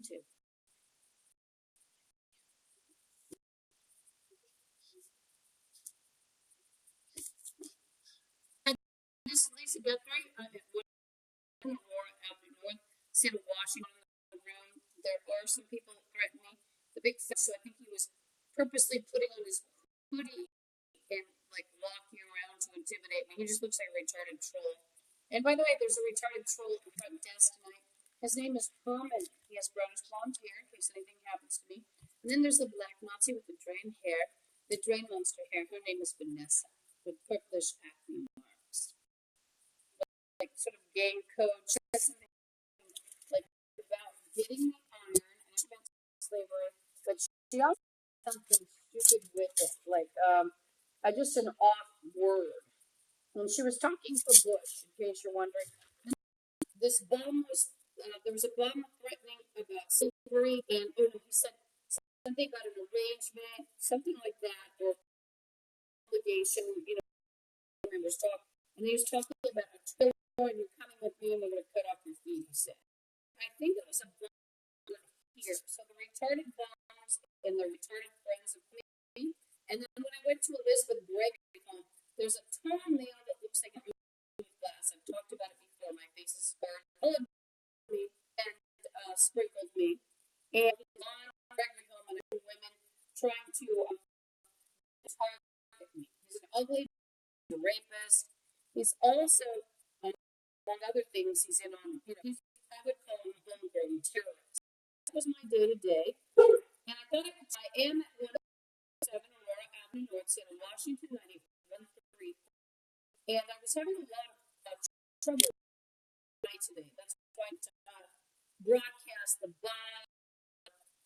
to. This is Lisa Guthrie. I'm at Aurora Avenue North, State of Washington. In the room, there are some people that threaten me. The big fella, so I think he was purposely putting on his hoodie and like walking around to intimidate me. He just looks like a retarded troll. And by the way, there's a retarded troll at the front desk tonight. His name is Herman. He has brownish blonde hair in case anything happens to me. And then there's the black Nazi with the drain hair, the drain monster hair. Her name is Vanessa, with purplish acne marks. Like sort of gang code, like about getting the iron and about slavery, but she also did something stupid with it, like just an off word. When she was talking to Bush, in case you're wondering, this bum was there was a bum threatening about slavery, and he said something about an arrangement, something like that, or obligation. Members talk, and he was talking about a trailer. You're coming with me and we're going to cut off your feet, he said. I think it was a bomb here. So the retarded bombs and the retarded friends of me. And then when I went to Elizabeth Gregory's home, there's a thumbnail that looks like a glass. I've talked about it before. My face is scarred. All of me and sprinkled me. And on Gregory home and women trying to target me. He's an ugly rapist. He's also among other things, he's in on, I would call him a homegrown terrorist. That was my day-to-day, and I thought I am at 107 Aurora Avenue North, Seattle, Washington, 91.3, and I was having a lot of trouble today. That's why I broadcast the bomb,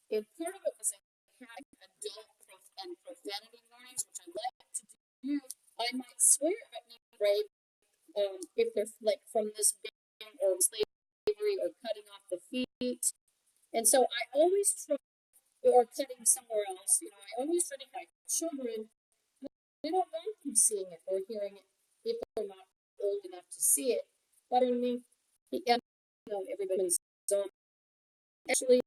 and part of it was I had adult and profanity warnings, which I like to do. I might swear at me rape, if they're like from this band or slavery or cutting off the feet. And so I always try, or cutting somewhere else, I always try to hide children. They don't want them seeing it or hearing it if they're not old enough to see it. But I mean, everybody's actually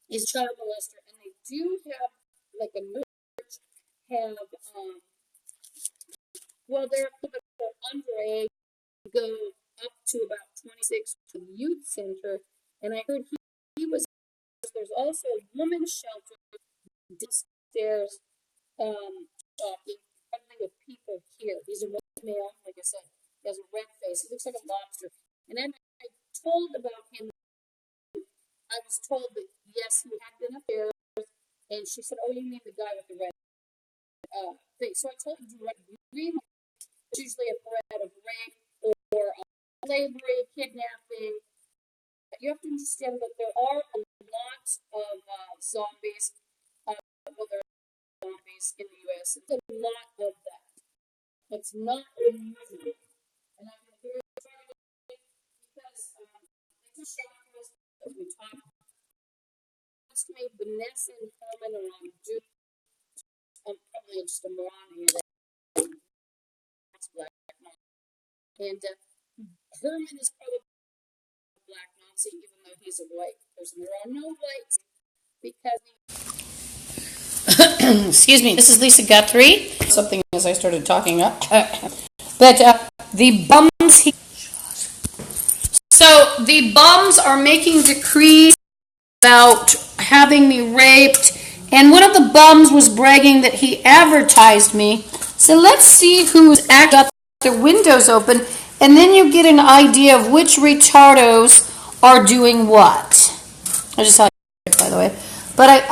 is child molester, and they do have like a merch, they're underage, go up to about 26 to the youth center, and I heard he was. There's also a women's shelter downstairs, talking with people here. He's a white male, like I said. He has a red face. He looks like a lobster. And then I told about him. I was told that yes, he had been affairs, and she said, "Oh, you mean the guy with the red face?" So I told him to write green. It's usually a threat of rape or slavery, kidnapping. You have to understand that there are a lot of zombies. There are zombies in the U.S. It's a lot of that. It's not unusual. And I'm very excited because it's a shock to us as we talk. It's to me, Vanessa and Herman are on Duke. I'm probably just a moron here. Black and Herman is probably a black Nazi, even though he's a white person. There are no whites because excuse me, this is Lisa Guthrie. Something as I started talking up. But the bums so the bums are making decrees about having me raped, and one of the bums was bragging that he advertised me. So let's see who's got their windows open, and then you get an idea of which retardos are doing what. I just saw it, by the way. But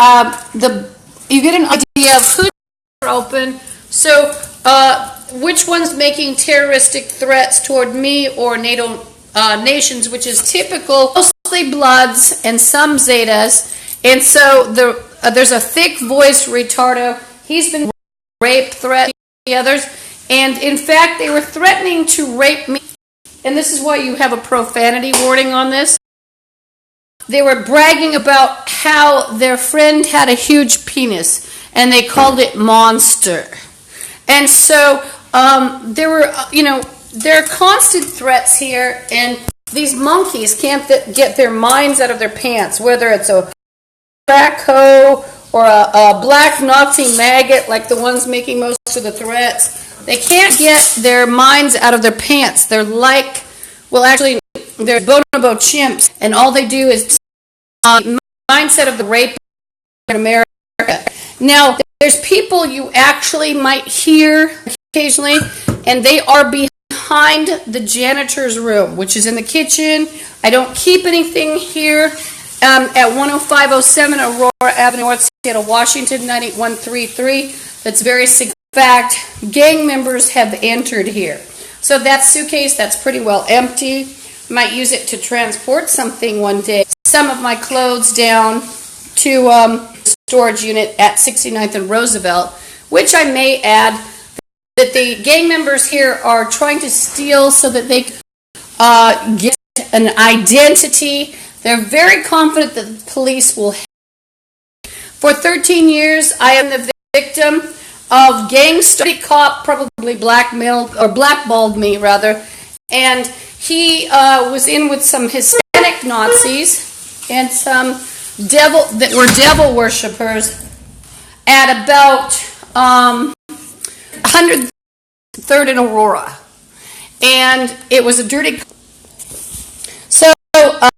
you get an idea of who's open. So which one's making terroristic threats toward me or NATO nations, which is typical, mostly Bloods and some Zetas. And so there's a thick-voiced retardo. He's been rape threat the others, and in fact they were threatening to rape me, and this is why you have a profanity warning on this. They were bragging about how their friend had a huge penis and they called it monster. And so there were there are constant threats here, and These monkeys can't get their minds out of their pants, whether it's a crack hoe or a black Nazi maggot like the ones making most of the threats. They can't get their minds out of their pants. They're like, well, actually, they're bonobo chimps, and all they do is mindset of the rape in America. Now, there's people you actually might hear occasionally, and they are behind the janitor's room, which is in the kitchen. I don't keep anything here. At 10507 Aurora Avenue, North Seattle, Washington, 98133. That's very significant. In fact, gang members have entered here. So that suitcase, that's pretty well empty. Might use it to transport something one day. Some of my clothes down to the storage unit at 69th and Roosevelt, which I may add that the gang members here are trying to steal so that they get an identity. They're very confident that the police will help. For 13 years, I am the victim of gang study cop, probably blackmailed or blackballed me rather, and he was in with some Hispanic Nazis and some devil worshippers at about 103rd and Aurora, and it was a dirty. So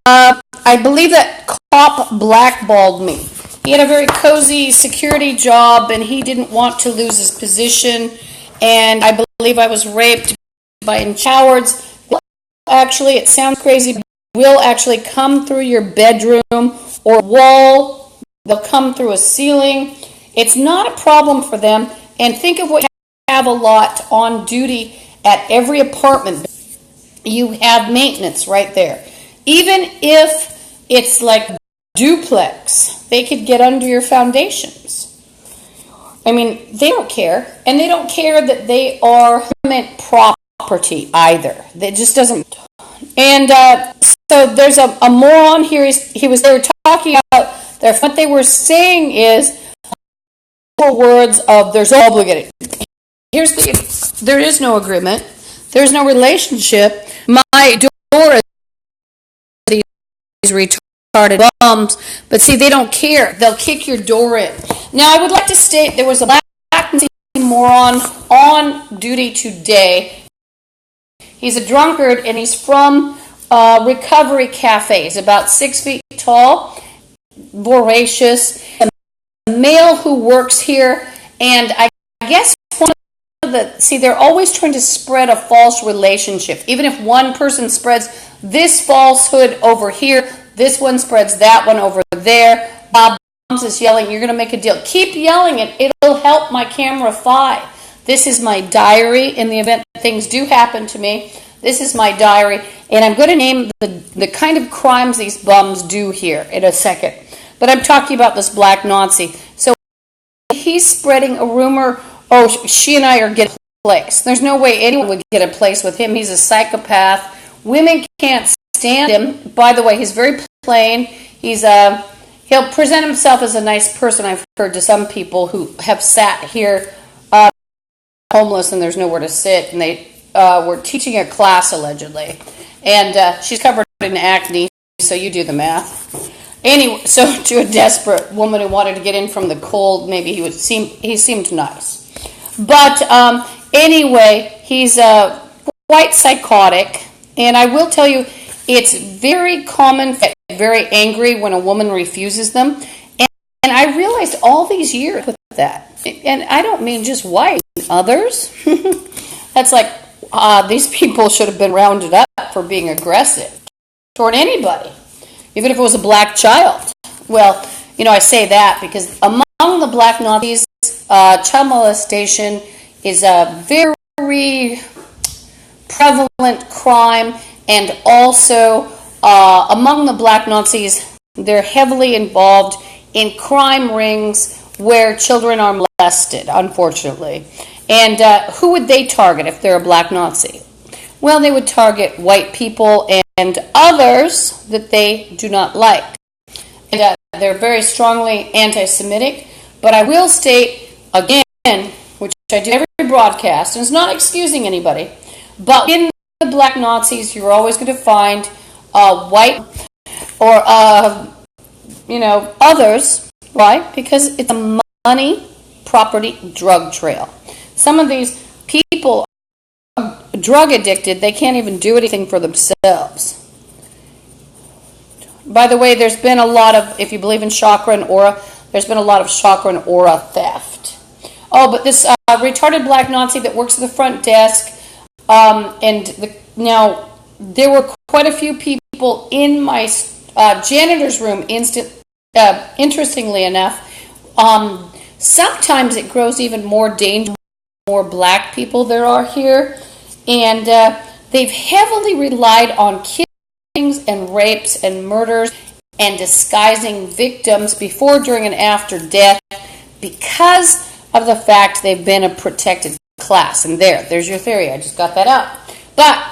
I believe that cop blackballed me. He had a very cozy security job, and he didn't want to lose his position. And I believe I was raped by cowards. Actually, it sounds crazy. Will actually come through your bedroom or wall. They'll come through a ceiling. It's not a problem for them. And think of what you have a lot on duty at every apartment. You have maintenance right there. Even if it's like duplex, they could get under your foundations. I mean, they don't care. And they don't care that they are government property either. It just doesn't. And so there's a moron here. They were talking about what they were saying is words of there's obligated. There is no agreement. There's no relationship. My door is these retarded bums, but see, they don't care. They'll kick your door in. Now, I would like to state there was a black moron on duty today. He's a drunkard, and he's from Recovery Cafe. He's about 6 feet tall, voracious, a male who works here, and I guess they're always trying to spread a false relationship. Even if one person spreads this falsehood over here, this one spreads that one over there. Bob is yelling, you're going to make a deal. Keep yelling it. It'll help my CameraFi. This is my diary in the event that things do happen to me. This is my diary, and I'm going to name the kind of crimes these bums do here in a second. But I'm talking about this black Nazi. So he's spreading a rumor, oh, she and I are getting a place. There's no way anyone would get a place with him. He's a psychopath. Women can't stand him. By the way, he's very plain. He'll present himself as a nice person, I've heard, to some people who have sat here homeless and there's nowhere to sit, and they were teaching a class allegedly. And she's covered in acne, so you do the math. Anyway, so to a desperate woman who wanted to get in from the cold, maybe he seemed nice. But anyway, he's quite psychotic, and I will tell you, it's very common to get very angry when a woman refuses them. And I realized all these years with that, and I don't mean just white, others. That's like, these people should have been rounded up for being aggressive toward anybody, even if it was a black child. Well, I say that because among the black Nazis, child molestation is a very prevalent crime, and also among the black Nazis, they're heavily involved in crime rings where children are molested, unfortunately. And who would they target if they're a black Nazi? Well, they would target white people and others that they do not like. And they're very strongly anti-Semitic. But I will state, again, which I do every broadcast, and it's not excusing anybody, but in the black Nazis, you're always going to find white or others. Why? Because it's a money, property, drug trail. Some of these people are drug addicted. They can't even do anything for themselves. By the way, there's been a lot of, if you believe in chakra and aura, there's been a lot of chakra and aura theft. Oh, but this retarded black Nazi that works at the front desk, now there were quite a few people in my janitor's room. Interestingly enough, sometimes it grows even more dangerous. More black people there are here, and they've heavily relied on killings and rapes and murders and disguising victims before, during, and after death because of the fact they've been a protected class. And there's your theory. I just got that out. But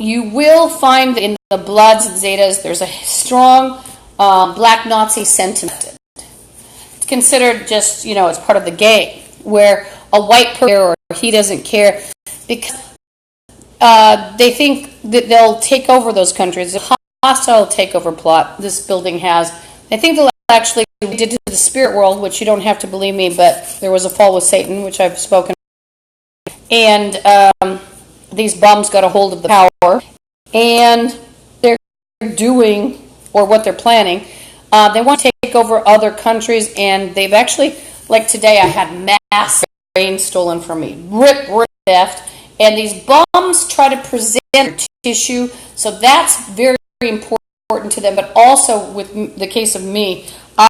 you will find in the Bloods and Zetas there's a strong black Nazi sentiment. It's considered just, it's part of the game, where a white person, or he doesn't care, because they think that they'll take over those countries. A hostile takeover plot this building has. I think they'll actually did to the spirit world, which you don't have to believe me, but there was a fall with Satan, which I've spoken of. And these bums got a hold of the power, and they're doing, or what they're planning, they want to take over other countries, and they've actually, like today, I had mass brain stolen from me, rip theft, and these bums try to present tissue, so that's very, very important to them. But also, with the case of me, I'm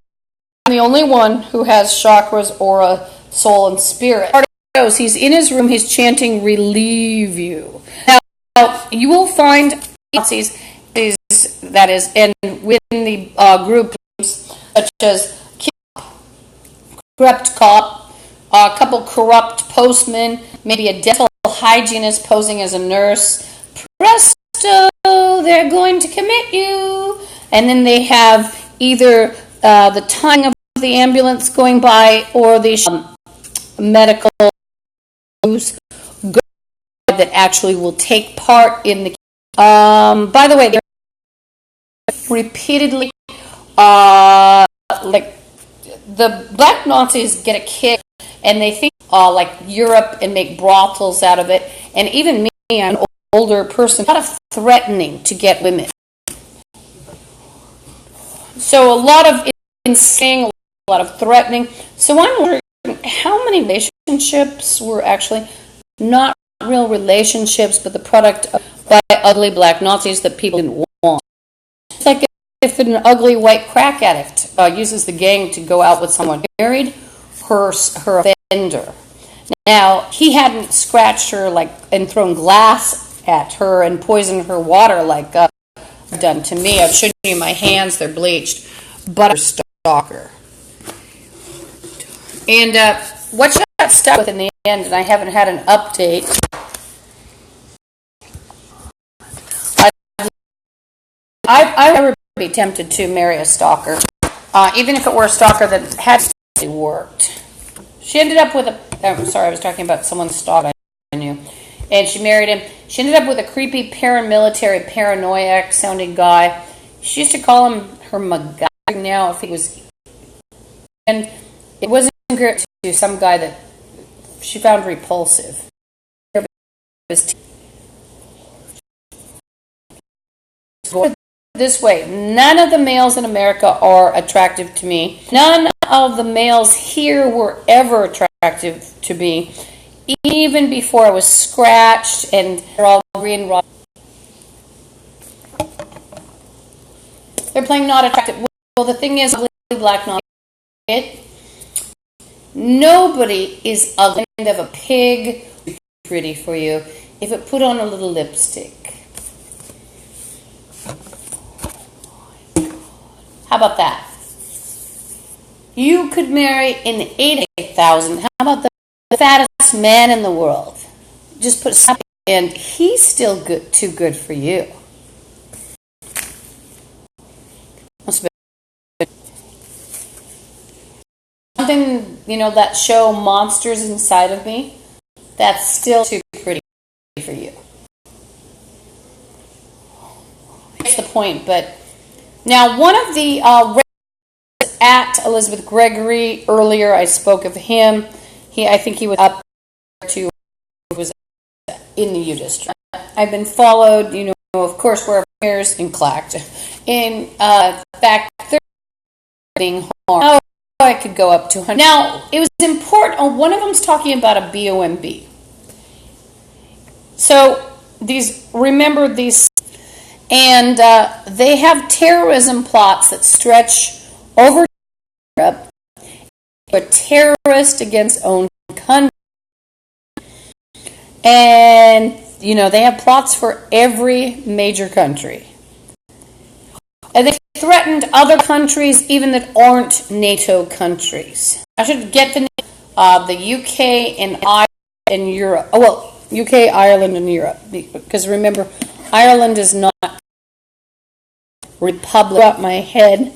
the only one who has chakras, aura, soul, and spirit. He's in his room, he's chanting, "Relieve you." Now, you will find Nazis, that is, and within the groups such as corrupt cop, a couple corrupt postmen, maybe a dental hygienist posing as a nurse. Presto, they're going to commit you. And then they have either the timing of the ambulance going by, or the medical that actually will take part in the. By the way, they're repeatedly, like the black Nazis get a kick, and they think like Europe and make brothels out of it. And even me, I'm an older person, a lot of threatening to get women. So a lot of insane, a lot of threatening. So I'm wondering how many relationships were actually not real relationships, but the product of by ugly black Nazis that people didn't want. It's like if an ugly white crack addict uses the gang to go out with someone married, her offender. Now, he hadn't scratched her and thrown glass at her and poisoned her water like done to me. I've shown you my hands, they're bleached, but I'm a stalker. And what she got stuck with in the end, and I haven't had an update, I'd never be tempted to marry a stalker, even if it were a stalker that had worked. She ended up with I was talking about someone's stalker I knew, and she married him. She ended up with a creepy paramilitary, paranoiac sounding guy. She used to call him her MacGyver now if he was, and it wasn't compared to some guy that she found repulsive. This way, none of the males in America are attractive to me. None of the males here were ever attractive to me, even before I was scratched and they're all green. They're playing not attractive. Well, the thing is, black not it. Nobody is ugly of a pig pretty for you if it put on a little lipstick. How about that? You could marry an 88,000. How about the fattest man in the world? Just put something, and he's still too good for you. Something, that show Monsters Inside of Me, that's still too pretty for you. point. But now one of the at Elizabeth Gregory earlier, I spoke of him. I think he was up to was in the U District. I've been followed, of course, wherever here's in Clacked. In fact, they're being harmed. I could go up to 100. Now, it was important. One of them's talking about a BOMB. So remember these, and they have terrorism plots that stretch over Europe. A terrorist against own country, and they have plots for every major country, and they threatened other countries even that aren't NATO countries. I should get the UK and Ireland and Europe. Oh well. UK, Ireland, and Europe. Because remember, Ireland is not republic. Up my head.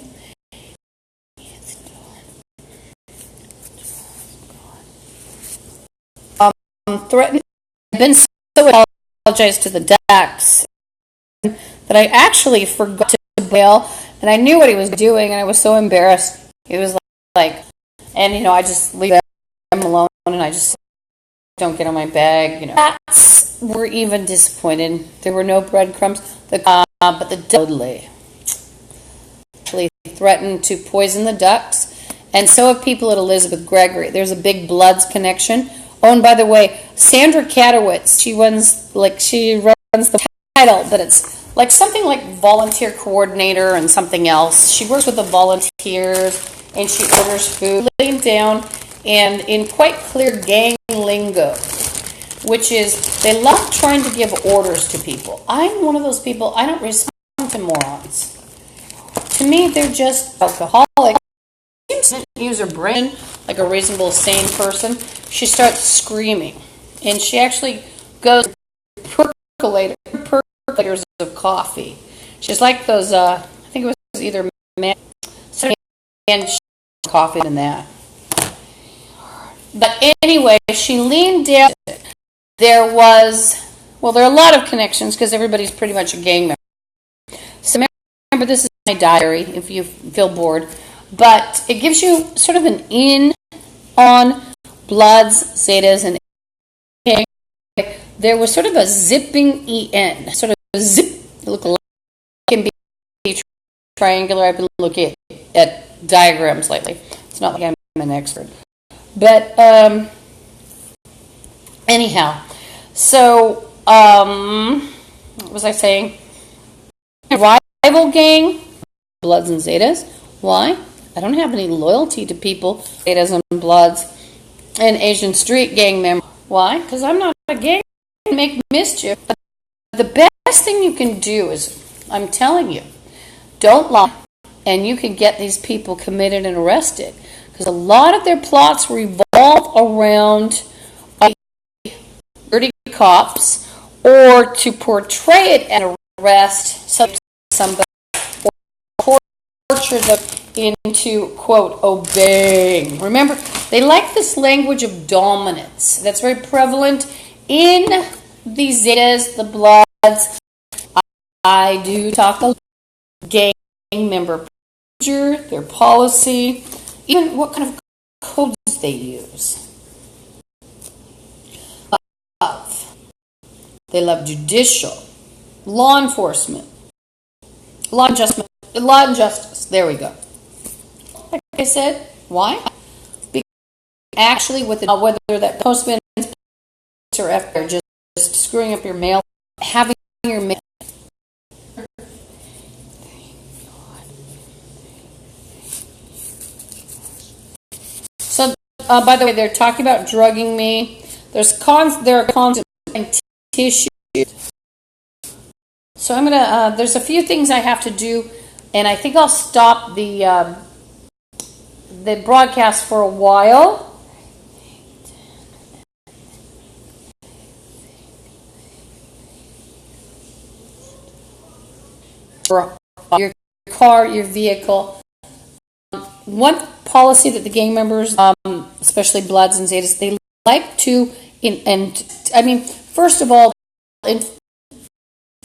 Threatened. I've been so apologized to the ducks that I actually forgot to bail, and I knew what he was doing, and I was so embarrassed. It was like, and I just leave them alone, and I just don't get on my bag, Cats were even disappointed. There were no breadcrumbs. But the totally threatened to poison the ducks, and so have people at Elizabeth Gregory. There's a big Bloods connection. Oh, and by the way, Sandra Katowitz, she runs the title, but it's like something like volunteer coordinator and something else. She works with the volunteers, and she orders food, laying down, and in quite clear gang lingo, which is they love trying to give orders to people. I'm one of those people. I don't respond to morons. To me, they're just alcoholics. She doesn't use her brain like a reasonable, sane person. She starts screaming, and she actually goes percolators of coffee. She's like those. I think it was either man and coffee than that. But anyway, she leaned down. There are a lot of connections because everybody's pretty much a gang member. So remember, this is my diary if you feel bored. But it gives you sort of an in on Bloods, Zetas, and A. There was sort of a zipping EN, sort of a zip. Look like it can be triangular. I've been looking at diagrams lately. It's not like I'm an expert. But anyhow, so what was I saying? Rival gang, Bloods and Zetas. Why? I don't have any loyalty to people, Zetas and Bloods, and Asian street gang members. Why? Because I'm not a gang. I make mischief. But the best thing you can do is, I'm telling you, don't lie, and you can get these people committed and arrested. Because a lot of their plots revolve around dirty cops, or to portray it as an arrest somebody, or torture them into, quote, obeying. Remember, they like this language of dominance. That's very prevalent in the Zetas, the Bloods. I do talk about gang member procedure, their policy, even what kind of codes they use. They love judicial, law enforcement, law and justice. There we go. Like I said, why? Because actually, with whether that postman or after just screwing up your mail, having your mail. So, by the way, they're talking about drugging me. There are cons of tissue. So I'm gonna. There's a few things I have to do, and I think I'll stop the broadcast for a while. For your car, your vehicle. One policy that the gang members, especially Bloods and Zetas, they like to, first of all, in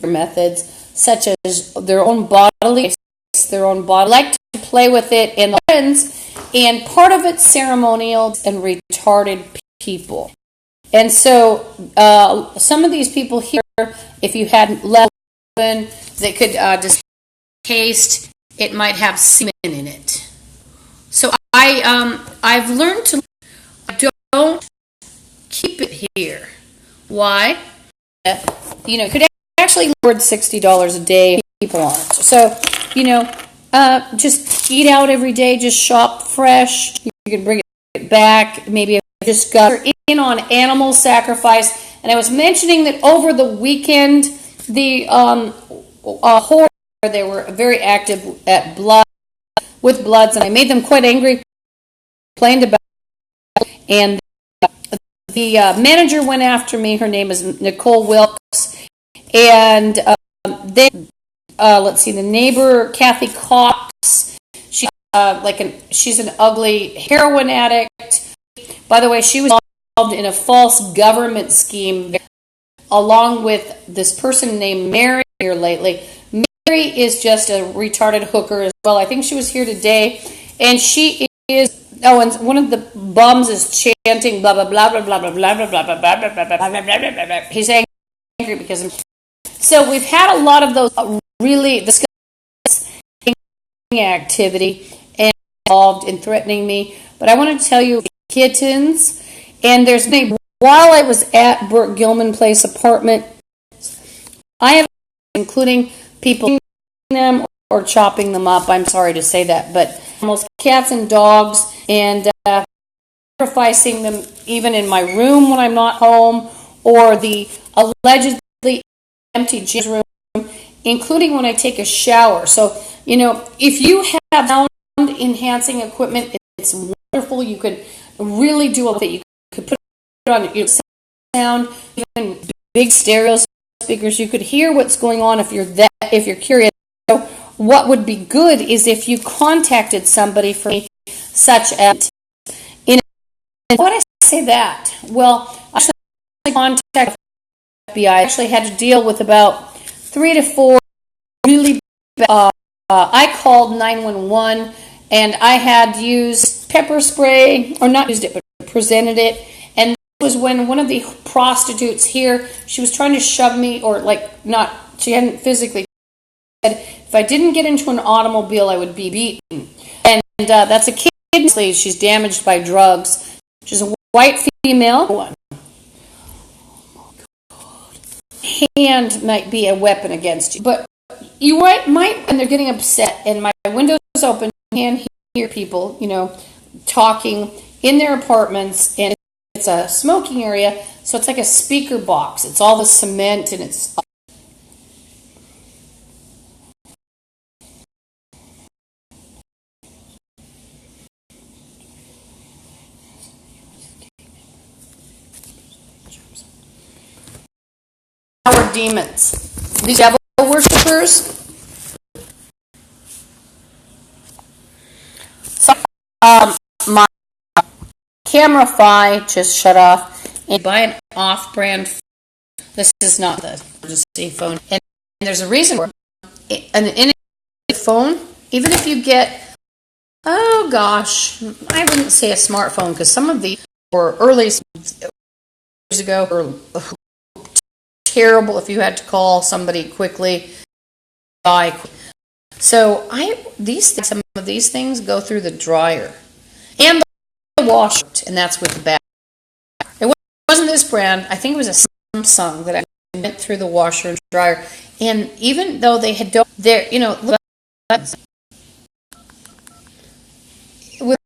methods, such as their own bodily, like to play with it in the friends, and part of it's ceremonial and retarded people. And so some of these people here, if you had level, they could just taste, it might have semen in it. So I've learned to don't keep it here. Why? You could actually afford $60 a day people on it. So, just eat out every day, just shop fresh. You can bring it back. Maybe I just got in on animal sacrifice. And I was mentioning that over the weekend, the horror, they were very active at with bloods, and I made them quite angry, complained about it, and the manager went after me. Her name is Nicole Wilkes, and then let's see, the neighbor Kathy Cox. She's an ugly heroin addict. By the way, she was involved in a false government scheme, along with this person named Mary here lately. Mary is just a retarded hooker as well. I think she was here today, and she is. Oh, and one of the bums is chanting blah blah blah blah blah blah blah blah blah blah blah blah blah blah blah blah. He's angry because. So we've had a lot of those really disgusting activity and involved in threatening me. But I want to tell you, kittens, and there's been while I was at Burt Gilman Place apartment, I have including people eating them or chopping them up. I'm sorry to say that, but almost cats and dogs, and sacrificing them even in my room when I'm not home, or the allegedly empty gym room, including when I take a shower. So, if you have sound enhancing equipment, it's wonderful. You could really do a lot. You could put it on your sound, even big stereo speakers. You could hear what's going on if you're curious. So what would be good is if you contacted somebody for me, such as why did I say that? Well, I actually contacted the FBI. I actually had to deal with about 3 to 4 really bad. I called 911, and I had used pepper spray, or not used it, but presented it. And it was when one of the prostitutes here, she was trying to shove me, or she hadn't physically said, if I didn't get into an automobile, I would be beaten. And that's a kid. She's damaged by drugs. She's a white female. Hand might be a weapon against you, but you might, when they're getting upset, and my window's open, you can hear people, talking in their apartments, and it's a smoking area, so it's like a speaker box. It's all the cement, and it's our demons. These devil worshippers. So, my CameraFi just shut off, and buy an off-brand. This is not the emergency phone, and there's a reason for it. An phone, even if you get, oh gosh, I wouldn't say a smartphone, because some of the were early years ago were terrible if you had to call somebody quickly. So some of these things go through the dryer and the washer, and that's with the bag. It wasn't this brand. I think it was a Samsung that I went through the washer and dryer. And even though they had with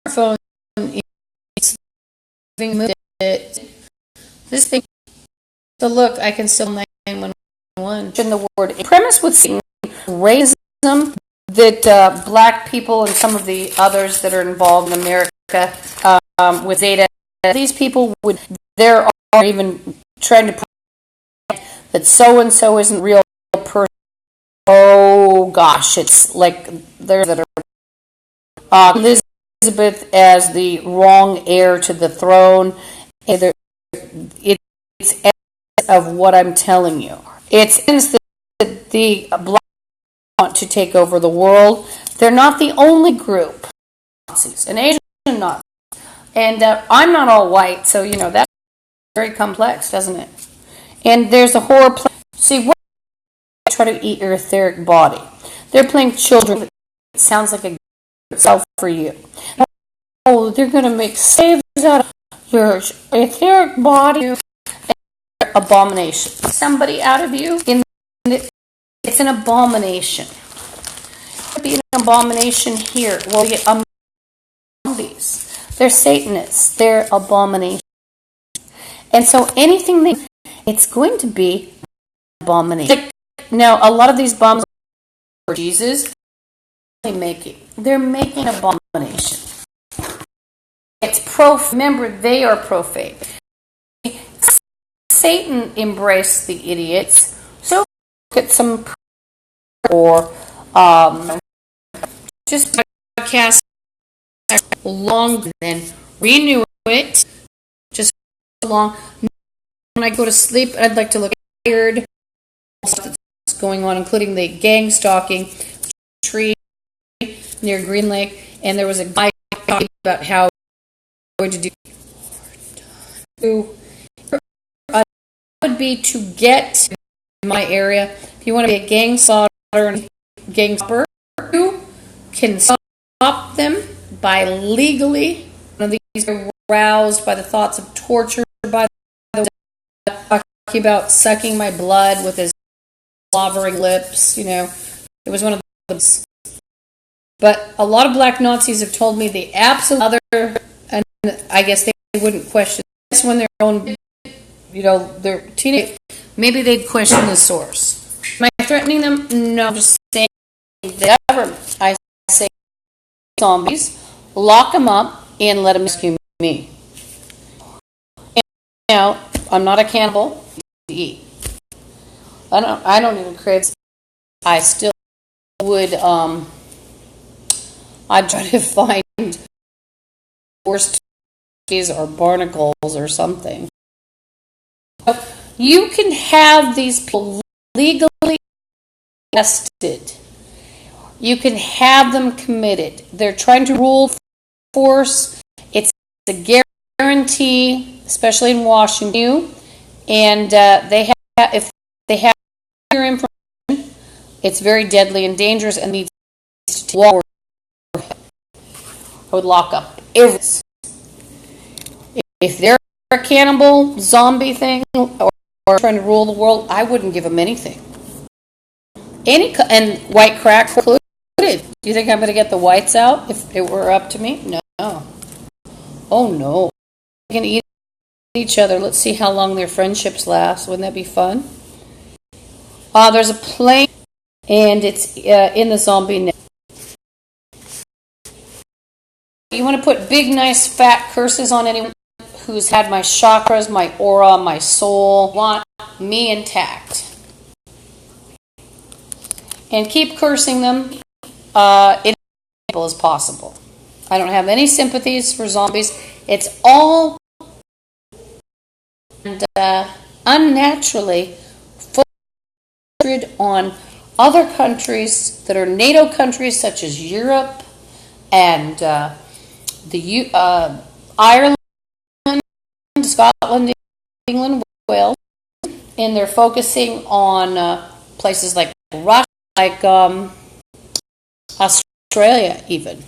a phone, this thing. So look, I can still 911. In the word premise with racism that black people and some of the others that are involved in America with data, these people there are even trying to prove that so and so isn't a real person. Oh gosh, it's like there's that are Elizabeth as the wrong heir to the throne. It's of what I'm telling you. It's the black want to take over the world. They're not the only group. Nazis and Asian Nazis. And I'm not all white, so that's very complex, doesn't it? And there's a horror play. See, what try to eat your etheric body. They're playing children. It sounds like a self for you. Oh, they're going to make slaves out of your etheric body. Abomination. Somebody out of you, it's an abomination. It would be an abomination here. Well, zombies. They're Satanists. They're abomination. And so anything it's going to be abomination. Now, a lot of these bombs are for Jesus. They're making abomination. It's remember, they are profane. Satan embraced the idiots. So get some or just broadcast long and then renew it just long. When I go to sleep, I'd like to look tired. Stuff that's going on, including the gang stalking tree near Green Lake, and there was a guy talking about how going to do would be to get in my area. If you want to be a gang slaughter and gang stopper, you can stop them by legally. One of these are aroused by the thoughts of torture, by the talking about sucking my blood with his slobbering lips. It was one of those. But a lot of black Nazis have told me the absolute other, and I guess they wouldn't question this when they're own. They're teenage. Maybe they'd question the source. Am I threatening them? No, I'm just saying the government. I say zombies, lock them up, and let them rescue me. Now, I'm not a cannibal to eat. I don't even crave. I still would. I'd try to find worst or barnacles or something. You can have these people legally arrested. You can have them committed. They're trying to rule force. It's a guarantee, especially in Washington. And if they have your information, it's very deadly and dangerous and needs to walk. I would lock up everything. If they're a cannibal zombie thing or trying to rule the world, I wouldn't give them anything. And white crack included. Do you think I'm going to get the whites out if it were up to me? No. Oh no. We're going to eat each other. Let's see how long their friendships last. Wouldn't that be fun? There's a plane, and it's in the zombie net. You want to put big, nice, fat curses on anyone who's had my chakras, my aura, my soul, want me intact. And keep cursing them as as possible. I don't have any sympathies for zombies. It's all unnaturally focused on other countries that are NATO countries such as Europe and Ireland, Scotland, England, Wales, and they're focusing on places like Russia, like Australia even.